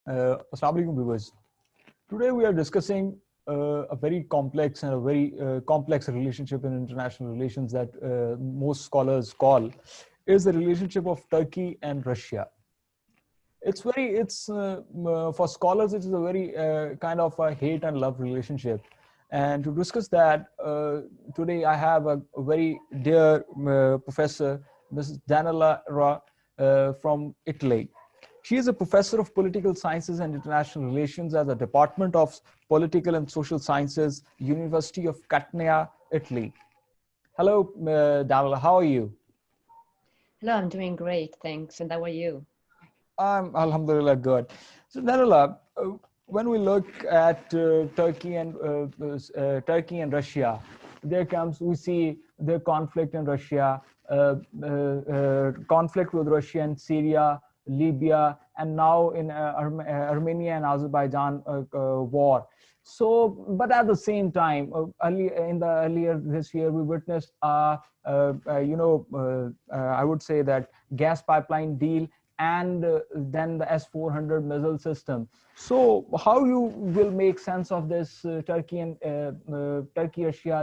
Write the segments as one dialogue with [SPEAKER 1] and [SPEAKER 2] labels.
[SPEAKER 1] Assalamu alaikum viewers. Today we are discussing a very complex and a very complex relationship in international relations that most scholars call is the relationship of Turkey and Russia. For scholars, it is a very kind of a hate and love relationship. And to discuss that, today I have a very dear professor, Mrs. Daniela Irrera from Italy. She is a professor of political sciences and international relations at the Department of Political and Social Sciences, University of Catania, Italy. Hello, Daniela, how are you?
[SPEAKER 2] Hello, I'm doing great, thanks. And how are you?
[SPEAKER 1] I'm Alhamdulillah good. So Daniela, when we look at Turkey and Russia, we see the conflict in Russia, conflict with Russia and Syria, Libya, and now in Armenia and Azerbaijan war. So, but at the same time, earlier this year, we witnessed, I would say that gas pipeline deal and then the S-400 missile system. So how you will make sense of this Turkey-Russia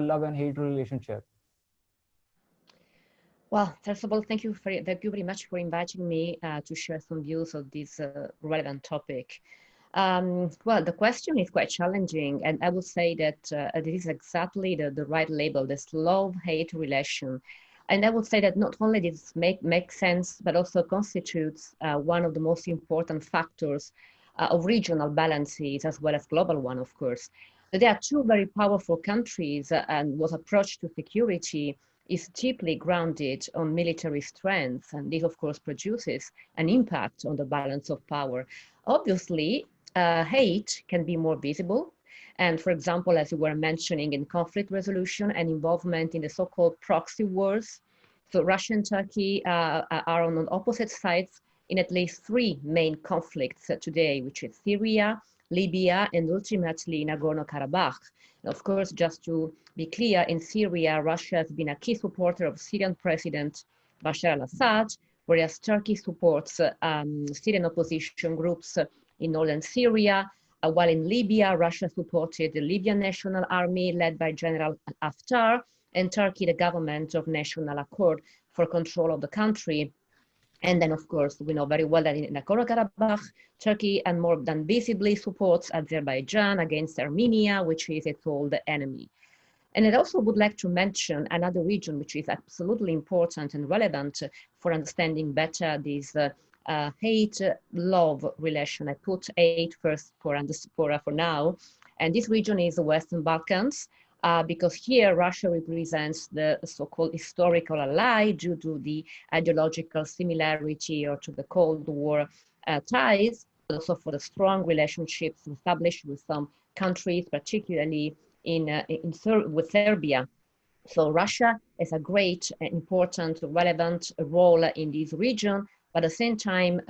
[SPEAKER 1] love and hate relationship?
[SPEAKER 2] Well, first of all, thank you very much for inviting me to share some views of this relevant topic. Well, the question is quite challenging, and I would say that this is exactly the right label, this love-hate relation. And I would say that not only this makes sense, but also constitutes one of the most important factors of regional balances, as well as global one, of course. There are two very powerful countries, and what approach to security is deeply grounded on military strength. And this, of course, produces an impact on the balance of power. Obviously, hate can be more visible. And for example, as you were mentioning, in conflict resolution and involvement in the so-called proxy wars. So Russia and Turkey are on opposite sides in at least three main conflicts today, which is Syria, Libya, and ultimately Nagorno-Karabakh. Of course, just to be clear, in Syria, Russia has been a key supporter of Syrian President Bashar al-Assad, whereas Turkey supports Syrian opposition groups in northern Syria, while in Libya, Russia supported the Libyan National Army led by General Haftar, and Turkey, the government of national accord for control of the country. And then, of course, we know very well that in Nagorno-Karabakh, Turkey and more than visibly supports Azerbaijan against Armenia, which is its old enemy. And I also would like to mention another region which is absolutely important and relevant for understanding better this hate-love relation. I put hate first for now. And this region is the Western Balkans, because here Russia represents the so-called historical ally due to the ideological similarity or to the Cold War ties, also for the strong relationships established with some countries, particularly with Serbia. So Russia has a great, important, relevant role in this region, but at the same time,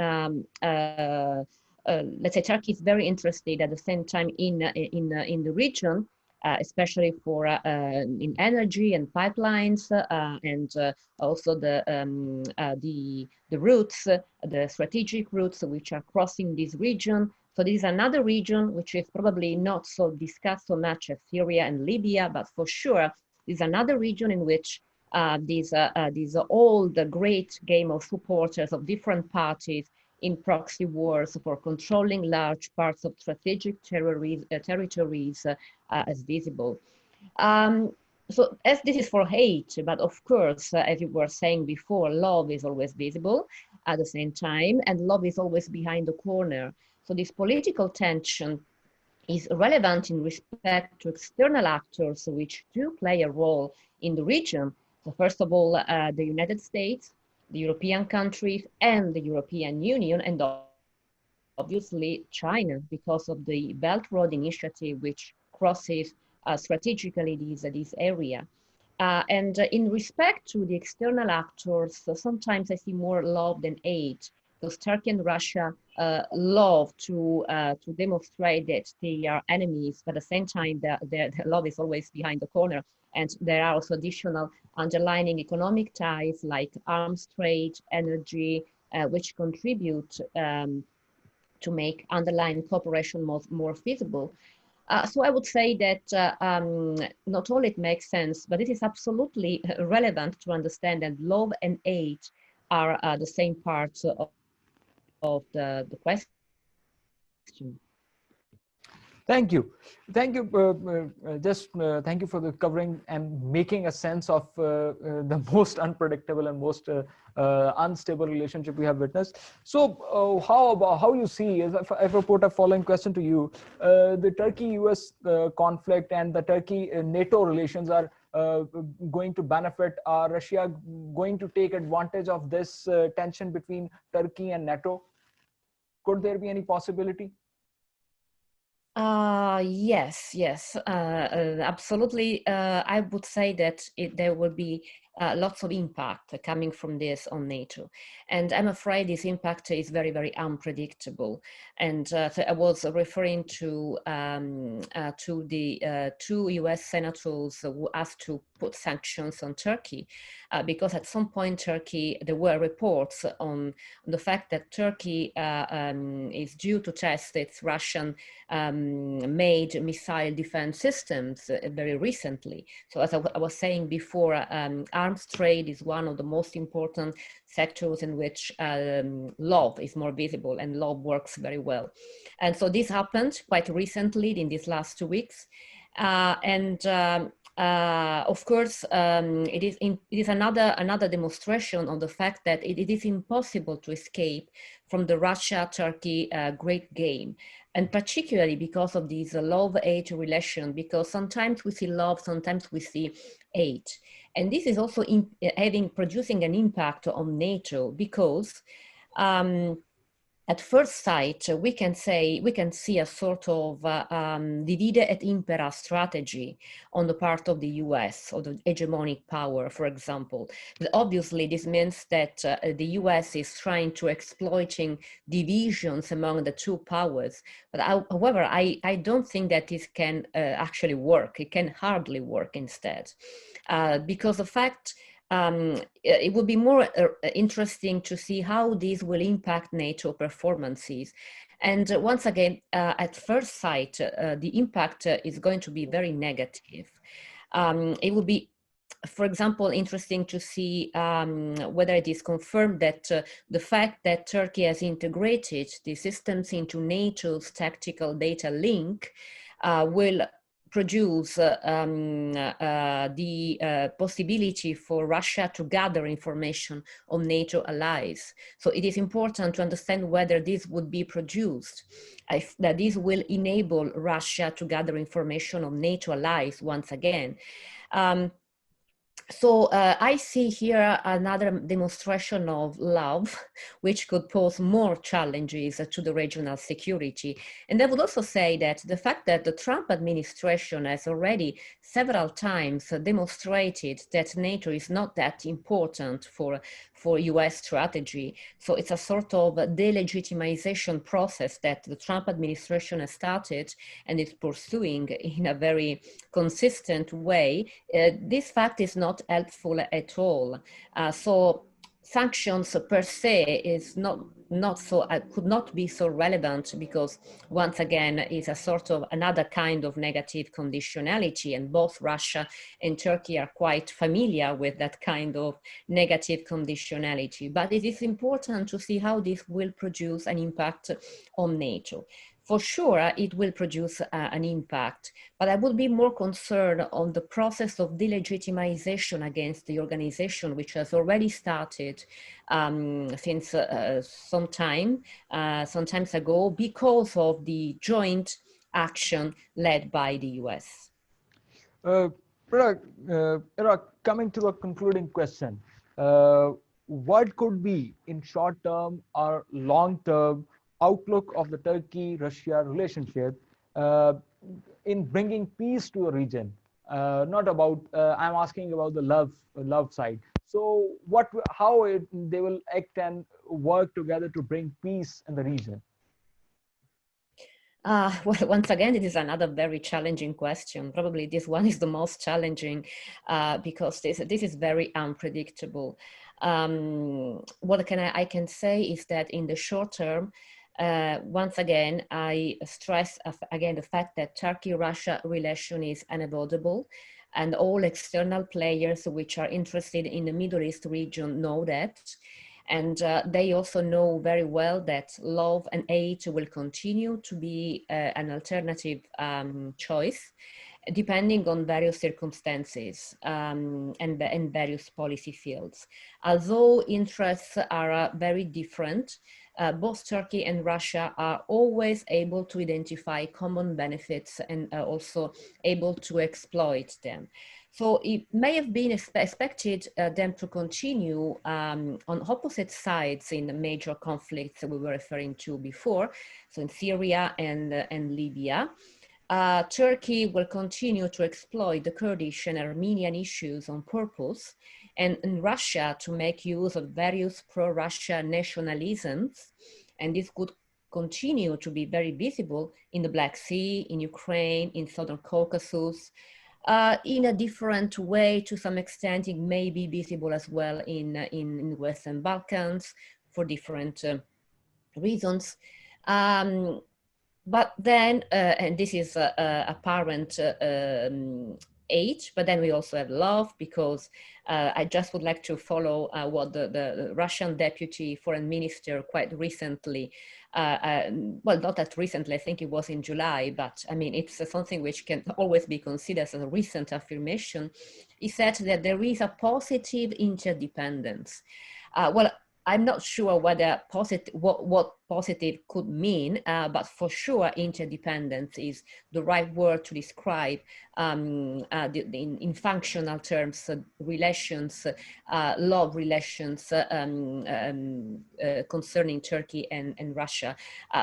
[SPEAKER 2] let's say Turkey is very interested at the same time in the region, especially for in energy and pipelines, and also the routes, the strategic routes which are crossing this region. So this is another region which is probably not so discussed so much as Syria and Libya, but for sure is another region in which these old great game of supporters of different parties in proxy wars for controlling large parts of strategic territories as visible. So as this is for hate, but of course, as you were saying before, love is always visible at the same time, and love is always behind the corner. So this political tension is relevant in respect to external actors which do play a role in the region. So first of all, the United States, the European countries, and the European Union, and obviously China, because of the Belt Road Initiative, which crosses strategically this area. And in respect to the external actors, sometimes I see more love than hate, because Turkey and Russia love to demonstrate that they are enemies, but at the same time, their love is always behind the corner. And there are also additional underlying economic ties like arms trade, energy, which contribute to make underlying cooperation more feasible. So I would say that not only it makes sense, but it is absolutely relevant to understand that love and hate are the same parts of the question.
[SPEAKER 1] Thank you. Thank you. Thank you for the covering and making a sense of the most unpredictable and most unstable relationship we have witnessed. So, how you see, if I put a following question to you, the Turkey-US conflict and the Turkey-NATO relations are going to benefit? Are Russia going to take advantage of this tension between Turkey and NATO? Could there be any possibility?
[SPEAKER 2] Yes, absolutely. I would say that there will be lots of impact coming from this on NATO. And I'm afraid this impact is very, very unpredictable. And so I was referring to the two US senators who asked to put sanctions on Turkey, because at some point Turkey, there were reports on the fact that Turkey is due to test its Russian made missile defense systems very recently. So as I was saying before, arms trade is one of the most important sectors in which love is more visible, and love works very well. And so this happened quite recently in these last 2 weeks. Of course, it is another demonstration of the fact that it is impossible to escape from the Russia-Turkey great game, and particularly because of this love-hate relation, because sometimes we see love, sometimes we see hate. And this is also producing an impact on NATO, because at first sight, we can see a sort of divide et impera strategy on the part of the US, or the hegemonic power, for example. But obviously, this means that the US is trying to exploiting divisions among the two powers. But however, I don't think that this can actually work. It can hardly work instead, because the fact it would be more interesting to see how these will impact NATO performances. And once again, at first sight, the impact is going to be very negative. It would be, for example, interesting to see whether it is confirmed that the fact that Turkey has integrated the systems into NATO's tactical data link will produce the possibility for Russia to gather information on NATO allies. So it is important to understand whether this would be produced, that this will enable Russia to gather information on NATO allies once again. So I see here another demonstration of love, which could pose more challenges to the regional security. And I would also say that the fact that the Trump administration has already several times demonstrated that NATO is not that important for US strategy. So it's a sort of delegitimization process that the Trump administration has started and is pursuing in a very consistent way. This fact is not helpful at all. So sanctions per se is could not be so relevant, because once again is a sort of another kind of negative conditionality, and both Russia and Turkey are quite familiar with that kind of negative conditionality. But it is important to see how this will produce an impact on NATO. For sure, it will produce an impact, but I would be more concerned on the process of delegitimization against the organization, which has already started since some times ago, because of the joint action led by the US.
[SPEAKER 1] Parag, coming to a concluding question, what could be in short term or long term outlook of the Turkey-Russia relationship in bringing peace to a region? Not about, I'm asking about the love side. So how they will act and work together to bring peace in the region?
[SPEAKER 2] Well, once again, it is another very challenging question. Probably this one is the most challenging because this is very unpredictable. What I can say is that in the short term, Once again, I stress again the fact that Turkey-Russia relation is unavoidable, and all external players which are interested in the Middle East region know that. And they also know very well that love and hate will continue to be an alternative choice, depending on various circumstances and various policy fields. Although interests are very different, both Turkey and Russia are always able to identify common benefits and also able to exploit them. So it may have been expected them to continue on opposite sides in the major conflicts that we were referring to before, so in Syria and Libya. Turkey will continue to exploit the Kurdish and Armenian issues on purpose, and Russia to make use of various pro-Russia nationalisms, and this could continue to be very visible in the Black Sea, in Ukraine, in Southern Caucasus. In a different way, to some extent, it may be visible as well in Western Balkans for different reasons. But then, and this is apparent hate, but then we also have love, because I just would like to follow what the Russian deputy foreign minister quite recently, well, not that recently, I think it was in July, but I mean, it's something which can always be considered as a recent affirmation. He said that there is a positive interdependence. Well, I'm not sure whether positive, what positive could mean, but for sure interdependence is the right word to describe in functional terms, relations, love relations concerning Turkey and Russia.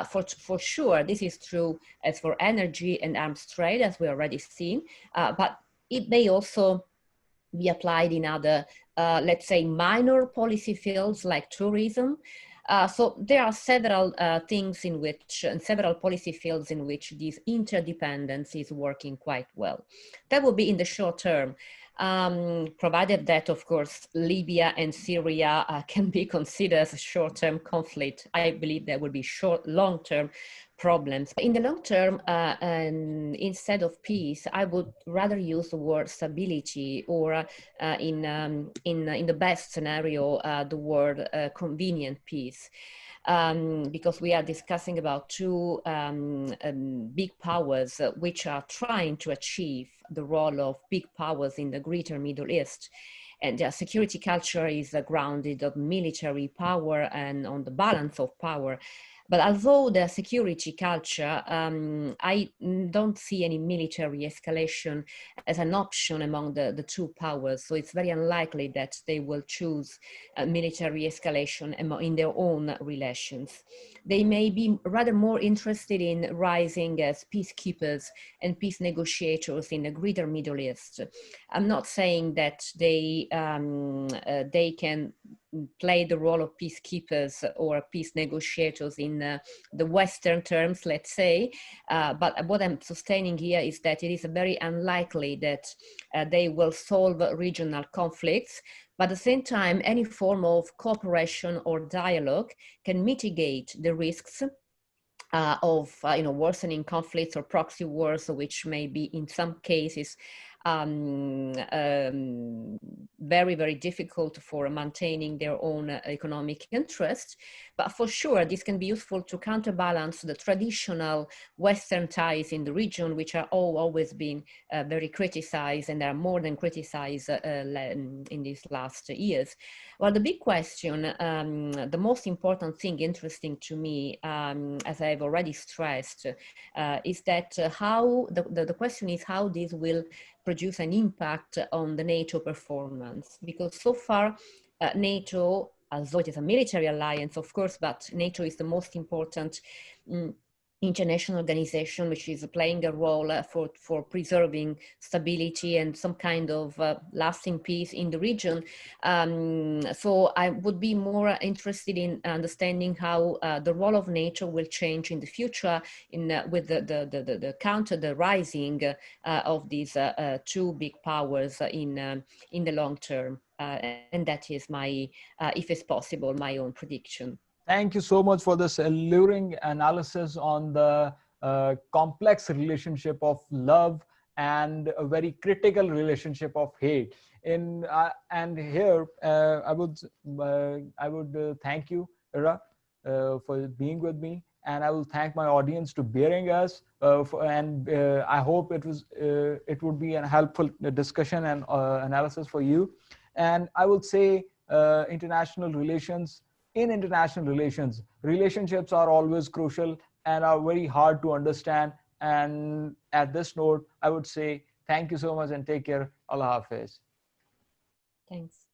[SPEAKER 2] For sure, this is true as for energy and arms trade, as we already seen, but it may also be applied in other, let's say, minor policy fields like tourism. So there are several things in which, and several policy fields in which this interdependence is working quite well. That will be in the short term, provided that, of course, Libya and Syria can be considered as a short-term conflict. I believe there will be long-term problems. In the long term, instead of peace, I would rather use the word stability, or in the best scenario, the word convenient peace. Because we are discussing about two big powers which are trying to achieve the role of big powers in the greater Middle East. And their security culture is grounded on military power and on the balance of power. But although the security culture, I don't see any military escalation as an option among the two powers. So it's very unlikely that they will choose military escalation in their own relations. They may be rather more interested in rising as peacekeepers and peace negotiators in the greater Middle East. I'm not saying that they can play the role of peacekeepers or peace negotiators in the Western terms, let's say. But what I'm sustaining here is that it is very unlikely that they will solve regional conflicts. But at the same time, any form of cooperation or dialogue can mitigate the risks of worsening conflicts or proxy wars, which may be in some cases very, very difficult for maintaining their own economic interests. But for sure, this can be useful to counterbalance the traditional Western ties in the region, which are always been very criticized, and are more than criticized in these last years. Well, the big question, the most important thing interesting to me, as I've already stressed, is that how the question is how this will produce an impact on the NATO performance. Because so far, NATO, although it is a military alliance, of course, but NATO is the most important international organization which is playing a role for preserving stability and some kind of lasting peace in the region. So I would be more interested in understanding how the role of NATO will change in the future with the rising of these two big powers in the long term. And that is my, if it's possible, my own prediction.
[SPEAKER 1] Thank you so much for this alluring analysis on the complex relationship of love and a very critical relationship of hate. And here, I would thank you, Ira, for being with me, and I will thank my audience to bearing us. And I hope it would be a helpful discussion and analysis for you. And I would say international relations. In international relations, relationships are always crucial and are very hard to understand. And at this note, I would say thank you so much and take care. Allah Hafiz.
[SPEAKER 2] Thanks.